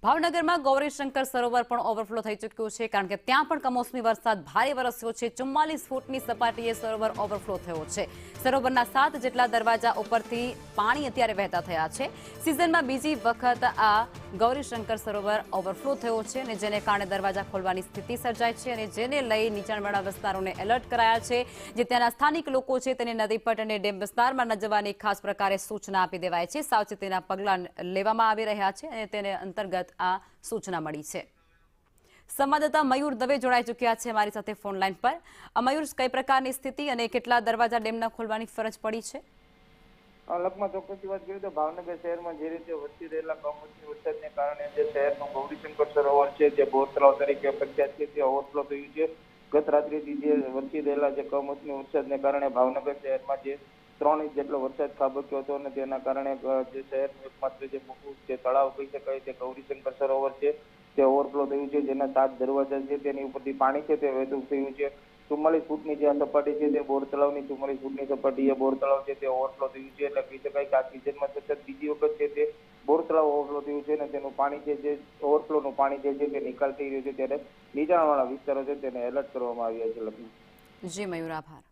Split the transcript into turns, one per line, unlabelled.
ભાવનગરમાં ગૌરીશંકર સરોવર પણ ઓવરફ્લો થઈ ચૂક્યું છે કારણ કે ત્યાં પણ કમોસમી વરસાદ ભારે વરસ્યો છે। 44 ફૂટની સપાટીએ સરોવર ઓવરફ્લો થયો છે। સરોવરના 7 જેટલા દરવાજા ઉપરથી પાણી અત્યારે વહેતા થયા છે। સિઝનમાં બીજી વખત આ ગૌરીશંકર સરોવર ઓવરફ્લો થયો છે અને જેને કારણે દરવાજા ખોલવાની સ્થિતિ સર્જાઈ છે અને જેને લઈ નીચાણવાળા વિસ્તારોને એલર્ટ કરાયા છે। જે ત્યાંના સ્થાનિક લોકો છે તેને નદીપટ અને ડેમ વિસ્તારમાં ન જવાની ખાસ પ્રકારે સૂચના આપી દેવાઈ છે। સાવચેતીના પગલાં લેવામાં આવી રહ્યા છે અને તેને અંતર્ગત આ સૂચના મળી છે। સંવાદદાતા મયુર દવે જોડાઈ ચૂક્યા છે મારી સાથે ફોન લાઈન પર। મયુર, કઈ પ્રકારની સ્થિતિ અને કેટલા દરવાજા ડેમના ખોલવાની ફરજ પડી છે?
લગમાં ચોક્કસથી વાત કરીએ તો ભાવનગર શહેરમાં જે રીતે વરસી રહેલા કમોસમી વરસાદને કારણે જે શહેરનું ગૌરીશંકર સરોવર છે જે બોર તળાવ તરીકે પ્રખ્યાત છે તે ઓવરફ્લો થયું છે। ગત રાત્રિથી જે વરસી રહેલા જે કમોસમી વરસાદને કારણે ભાવનગર શહેરમાં જે 3 ઇંચ જેટલો વરસાદ ખાબક્યો હતો અને તેના કારણે જે શહેરનું એકમાત્ર જે મોટું જે તળાવ કહી શકાય તે ગૌરીશંકર સરોવર છે તે ઓવરફ્લો થયું છે। જેના 7 દરવાજા છે તેની ઉપરથી પાણી છે તે વહેતું થયું છે। 44 ફૂટની જે સપાટી છે તે બોર તળાવની 44 ફૂટની સપાટીએ બોર તળાવ છે તે ઓવરફ્લો થયું છે। એટલે કહી શકાય કે આ સિઝનમાં સતત બીજી વખત છે તે બોર તળાવ ઓવરફ્લો થયું છે અને તેનું પાણી છે જે ઓવરફ્લોનું પાણી છે તે નિકાલ થઈ રહ્યું છે। ત્યારે નીચાણવાળા વિસ્તારો છે તેને એલર્ટ કરવામાં આવ્યા છે।
જી મયુર, આભાર।